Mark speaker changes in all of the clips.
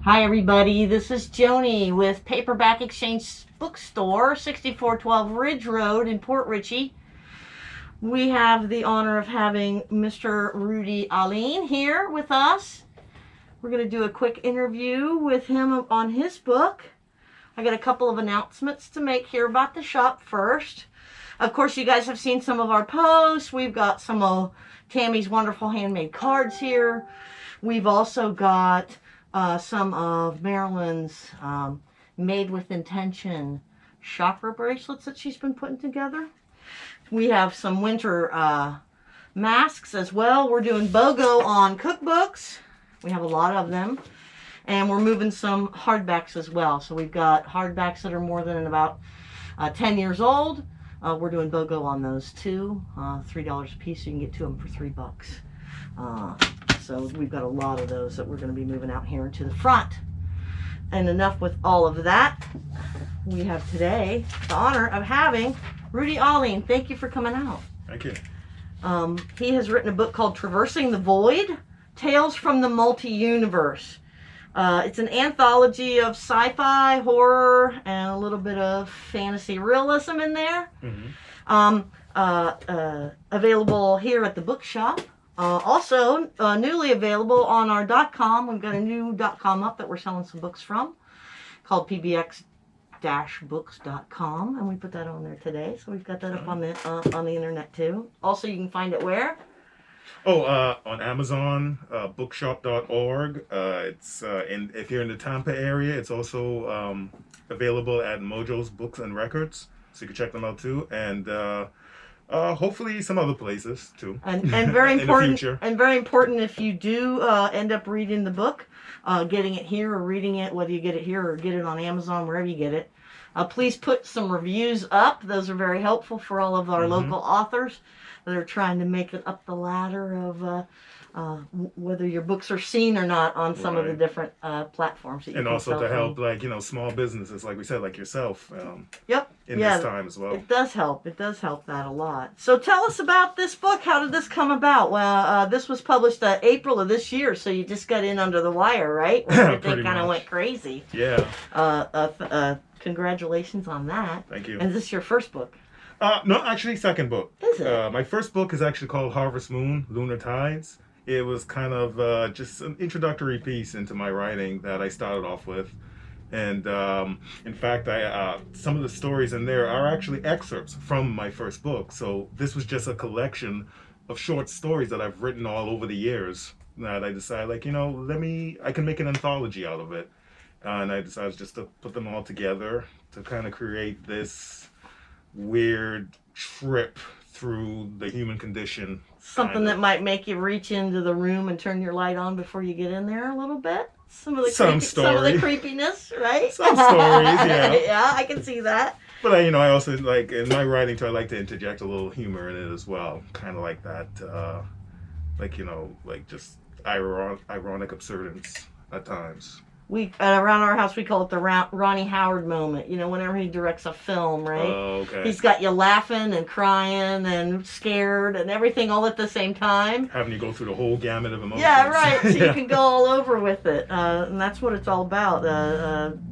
Speaker 1: Hi everybody, this is Joni with Paperback Exchange Bookstore, 6412 Ridge Road in Port Richey. We have the honor of having Mr. Rudy Alleyne here with us. We're going to do a quick interview with him on his book. I got a couple of announcements to make here about the shop first. Of course, you guys have seen some of our posts. We've got some of Tammy's wonderful handmade cards here. We've also got some of Marilyn's made with intention chakra bracelets that she's been putting together. We have some winter masks as well. We're doing BOGO on cookbooks. We have a lot of them. And we're moving some hardbacks as well. So we've got hardbacks that are more than about 10 years old. We're doing BOGO on those too. $3 a piece, so you can get to them for $3. So we've got a lot of those that we're going to be moving out here into the front. And enough with all of that. We have today the honor of having Rudy Alleyne. Thank you for coming out.
Speaker 2: Thank you.
Speaker 1: He has written a book called Traversing the Void, Tales from the Multiverse. It's an anthology of sci-fi, horror, and a little bit of fantasy realism in there. Mm-hmm. Available here at the bookshop. Also, newly available on our .com. We've got a new .com up that we're selling some books from, called pbx-books.com, and we put that on there today. So we've got that up on the internet too. Also, you can find it where?
Speaker 2: On Amazon, bookshop.org. If you're in the Tampa area, it's also available at Mojo's Books and Records, so you can check them out too. And hopefully some other places too.
Speaker 1: And very important.
Speaker 2: In the future.
Speaker 1: And very important, if you do end up reading the book, getting it here or reading it, whether you get it here or get it on Amazon, wherever you get it, please put some reviews up. Those are very helpful for all of our local authors that are trying to make it up the ladder of whether your books are seen or not on some of the different platforms that you
Speaker 2: and
Speaker 1: can
Speaker 2: also
Speaker 1: sell
Speaker 2: to
Speaker 1: from.
Speaker 2: help, like, small businesses, like we said, like yourself.
Speaker 1: Yep.
Speaker 2: In this time as well.
Speaker 1: It does help. It does help that a lot. So tell us about this book. How did this come about? Well, this was published April of this year, so you just got in under the wire, right? When everything kind of went crazy.
Speaker 2: Yeah.
Speaker 1: Congratulations on that.
Speaker 2: Thank you.
Speaker 1: And is this your first book?
Speaker 2: No, actually, second book.
Speaker 1: Is it?
Speaker 2: My first book is actually called Harvest Moon, Lunar Tides. It was kind of just an introductory piece into my writing that I started off with. And in fact, some of the stories in there are actually excerpts from my first book. So this was just a collection of short stories that I've written all over the years that I decided, like, I can make an anthology out of it. And I decided just to put them all together to kind of create this weird trip through the human condition.
Speaker 1: Something that might make you reach into the room and turn your light on before you get in there a little bit. Some of the creepiness, right?
Speaker 2: Some stories, yeah.
Speaker 1: Yeah, I can see that.
Speaker 2: But I also, like, in my writing too, I like to interject a little humor in it as well. Kind of like that, just ironic absurdance at times.
Speaker 1: Around our house, we call it the Ronnie Howard moment. Whenever he directs a film, right?
Speaker 2: Oh, okay.
Speaker 1: He's got you laughing and crying and scared and everything all at the same time.
Speaker 2: Having you go through the whole gamut of emotions.
Speaker 1: Yeah, right. So you can go all over with it. And that's what it's all about.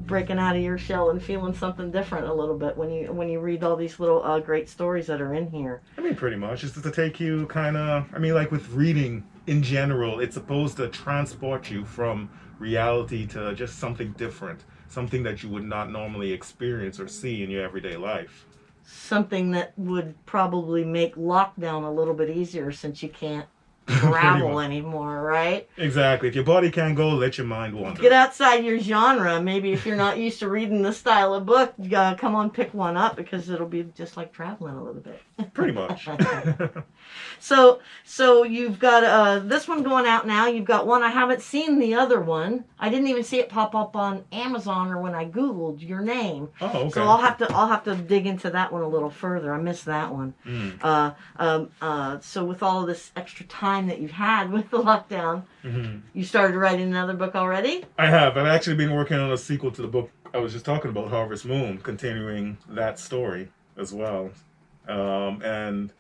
Speaker 1: Breaking out of your shell and feeling something different a little bit when you read all these little great stories that are in here.
Speaker 2: Pretty much. It's to take you kind of, like with reading in general, it's supposed to transport you from reality to just something different, something that you would not normally experience or see in your everyday life.
Speaker 1: Something that would probably make lockdown a little bit easier since you can't travel anymore, right?
Speaker 2: Exactly. If your body can't go, let your mind wander.
Speaker 1: Get outside your genre. Maybe if you're not used to reading this style of book, come on, pick one up, because it'll be just like traveling a little bit.
Speaker 2: Pretty much.
Speaker 1: So you've got this one going out now. You've got one. I haven't seen the other one. I didn't even see it pop up on Amazon or when I Googled your name.
Speaker 2: Oh, okay.
Speaker 1: So I'll have to dig into that one a little further. I missed that one. So with all of this extra time that you've had with the lockdown, you started writing another book already? I
Speaker 2: have. I've actually been working on a sequel to the book I was just talking about, Harvest Moon, continuing that story as well. And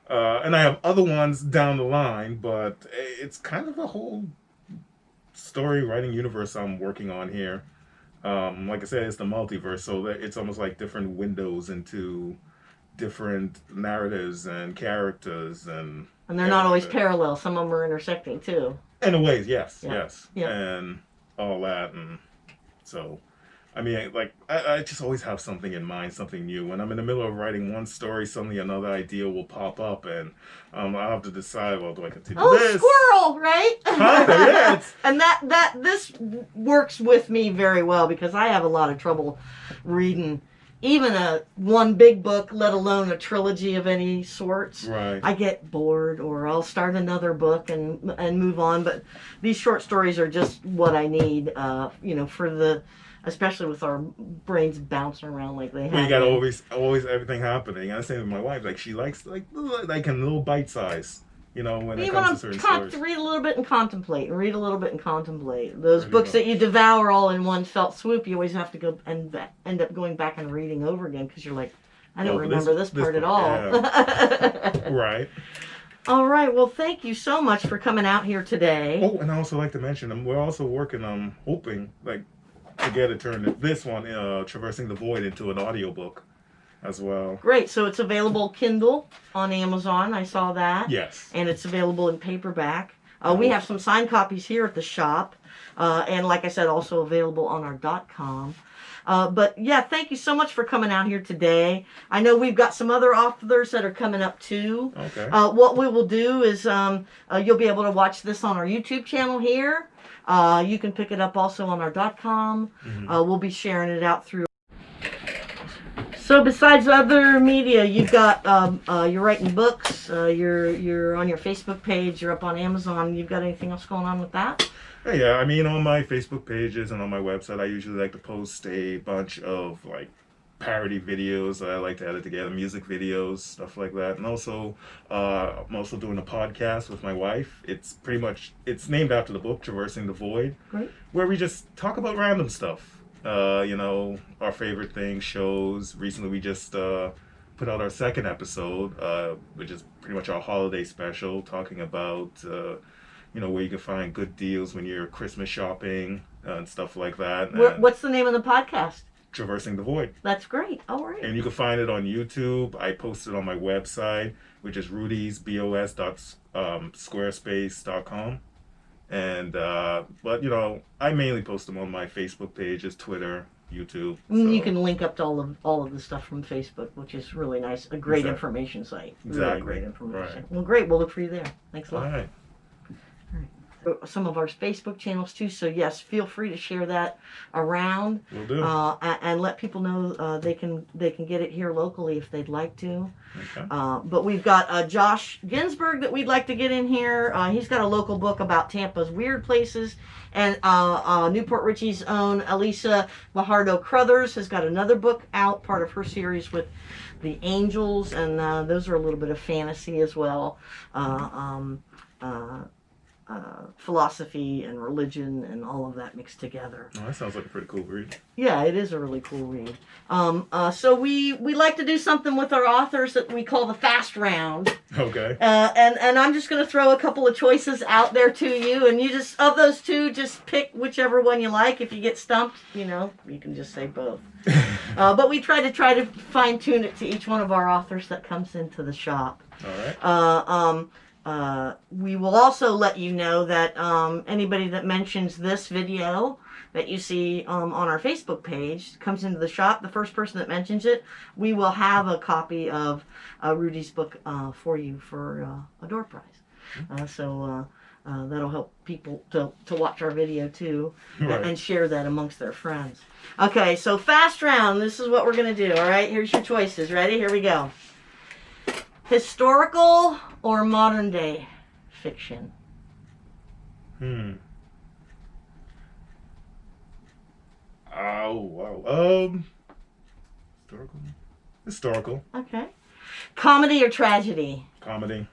Speaker 2: I have other ones down the line, but it's kind of a whole story writing universe I'm working on here. Like I said, it's the multiverse, so that it's almost like different windows into different narratives and characters
Speaker 1: And they're not always
Speaker 2: everything.
Speaker 1: parallel. Some of them are intersecting too.
Speaker 2: In a way, yes,
Speaker 1: Yeah.
Speaker 2: yes,
Speaker 1: Yeah.
Speaker 2: and all that, and so. I mean, I just always have something in mind, something new. When I'm in the middle of writing one story, suddenly another idea will pop up, and I'll have to decide, well, do I continue this?
Speaker 1: Squirrel, right?
Speaker 2: Kinda, yeah.
Speaker 1: And this works with me very well because I have a lot of trouble reading even a one big book, let alone a trilogy of any sorts.
Speaker 2: Right.
Speaker 1: I get bored, or I'll start another book and move on. But these short stories are just what I need, for the. Especially with our brains bouncing around like they have.
Speaker 2: Well, you got always everything happening. I say to my wife, like she likes like a little bite size, when it comes to certain stories.
Speaker 1: To read a little bit and contemplate, and read a little bit and contemplate. Those
Speaker 2: Pretty
Speaker 1: books
Speaker 2: much.
Speaker 1: that you devour all in one felt swoop, you always have to go and end up going back and reading over again because you're like, I don't remember this part at all.
Speaker 2: Yeah. Right.
Speaker 1: All right. Well, thank you so much for coming out here today.
Speaker 2: Oh, and I also like to mention, we're also working, hoping to get it turned. This one, Traversing the Void, into an audiobook as well.
Speaker 1: Great. So it's available Kindle on Amazon. I saw that.
Speaker 2: Yes.
Speaker 1: And it's available in paperback. We have some signed copies here at the shop. And like I said, also available on our .com. But yeah, thank you so much for coming out here today. I know we've got some other authors that are coming up too.
Speaker 2: Okay.
Speaker 1: What we will do is you'll be able to watch this on our YouTube channel here. You can pick it up also on our .com.
Speaker 2: Mm-hmm.
Speaker 1: We'll be sharing it out through. So besides other media, you've got you're writing books. You're on your Facebook page. You're up on Amazon. You've got anything else going on with that?
Speaker 2: Yeah, I mean, on my Facebook pages and on my website, I usually like to post a bunch of parody videos that I like to edit together, music videos, stuff like that. And also, I'm also doing a podcast with my wife. It's named after the book, Traversing the Void,
Speaker 1: Great.
Speaker 2: where we just talk about random stuff. Our favorite things, shows. Recently, we just put out our second episode, which is pretty much our holiday special, talking about where you can find good deals when you're Christmas shopping and stuff like that.
Speaker 1: What's the name of the podcast?
Speaker 2: Traversing the Void.
Speaker 1: That's great. All right.
Speaker 2: And you can find it on YouTube. I post it on my website, which is rudysbos.squarespace.com. And but I mainly post them on my Facebook pages, Twitter, YouTube.
Speaker 1: You can link up to all of the stuff from Facebook, which is really nice. A great information site.
Speaker 2: Exactly.
Speaker 1: Really great information.
Speaker 2: Right.
Speaker 1: Well, great. We'll look for you there. Thanks a lot.
Speaker 2: All right.
Speaker 1: Some of our Facebook channels too, so yes, feel free to share that around.
Speaker 2: Will do.
Speaker 1: And let people know they can get it here locally if they'd like to.
Speaker 2: Okay.
Speaker 1: But we've got Josh Ginsberg that we'd like to get in here. He's got a local book about Tampa's weird places, and Newport Richey's own Elisa Bajardo Crothers has got another book out, part of her series with the Angels, and those are a little bit of fantasy as well. Philosophy and religion and all of that mixed together.
Speaker 2: Oh, that sounds like a pretty cool read.
Speaker 1: Yeah, it is a really cool read. So we like to do something with our authors that we call the fast round.
Speaker 2: Okay.
Speaker 1: And I'm just going to throw a couple of choices out there to you, and you just, of those two, just pick whichever one you like. If you get stumped, you can just say both. But we try to fine tune it to each one of our authors that comes into the shop.
Speaker 2: All right.
Speaker 1: We will also let you know that anybody that mentions this video that you see on our Facebook page comes into the shop. The first person that mentions it, we will have a copy of Rudy's book for you for a door prize. So that'll help people to watch our video too,
Speaker 2: Right.
Speaker 1: and share that amongst their friends. Okay, so fast round. This is what we're going to do. All right, here's your choices. Ready? Here we go. Historical or modern day fiction?
Speaker 2: Oh, wow. Historical.
Speaker 1: Okay. Comedy or tragedy?
Speaker 2: Comedy.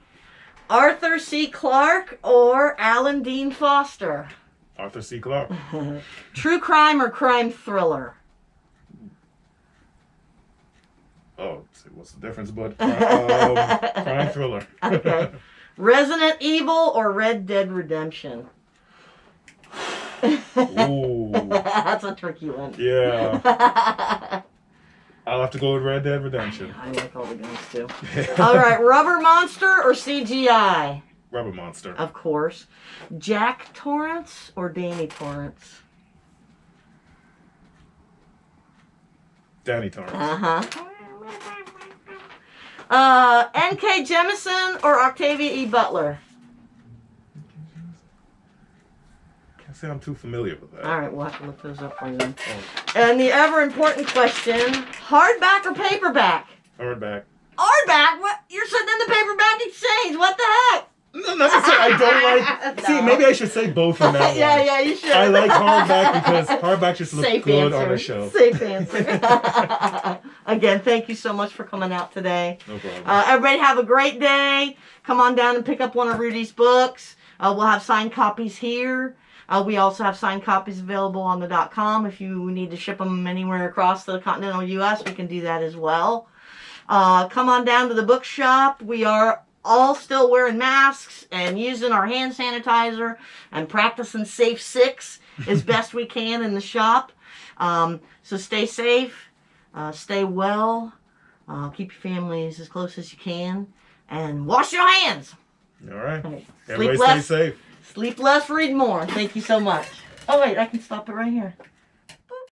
Speaker 1: Arthur C. Clarke or Alan Dean Foster?
Speaker 2: Arthur C. Clarke.
Speaker 1: True crime or crime thriller?
Speaker 2: Oh, what's the difference? But crime thriller.
Speaker 1: Okay. Resident Evil or Red Dead Redemption?
Speaker 2: Ooh.
Speaker 1: That's a tricky one.
Speaker 2: Yeah. I'll have to go with Red Dead Redemption.
Speaker 1: I like all the guns too. All right, Rubber Monster or CGI?
Speaker 2: Rubber Monster.
Speaker 1: Of course. Jack Torrance or Danny Torrance?
Speaker 2: Danny Torrance.
Speaker 1: N.K. Jemisin or Octavia E. Butler?
Speaker 2: Can't say I'm too familiar with that.
Speaker 1: All right, we'll have to look those up for you then. And the ever important question, hardback or paperback?
Speaker 2: Hardback.
Speaker 1: Hardback? What? You're sitting in the paperback exchange. What the heck?
Speaker 2: No, not to say I don't like.
Speaker 1: No.
Speaker 2: See, maybe I should say both in that
Speaker 1: Yeah,
Speaker 2: one.
Speaker 1: yeah, you should.
Speaker 2: I like hardback because hardback just looks
Speaker 1: Safe
Speaker 2: good
Speaker 1: answer.
Speaker 2: on a shelf.
Speaker 1: Safe answer. Again, thank you so much for coming out today.
Speaker 2: No problem.
Speaker 1: Everybody have a great day. Come on down and pick up one of Rudy's books. We'll have signed copies here. We also have signed copies available on the .com. If you need to ship them anywhere across the continental U.S., we can do that as well. Come on down to the bookshop. We are all still wearing masks and using our hand sanitizer and practicing Safe 6 as best we can in the shop. So stay safe, stay well, keep your families as close as you can, and wash your hands.
Speaker 2: All right.
Speaker 1: Right.
Speaker 2: Everybody stay safe.
Speaker 1: Sleep less, read more. Thank you so much. Oh, wait, I can stop it right here.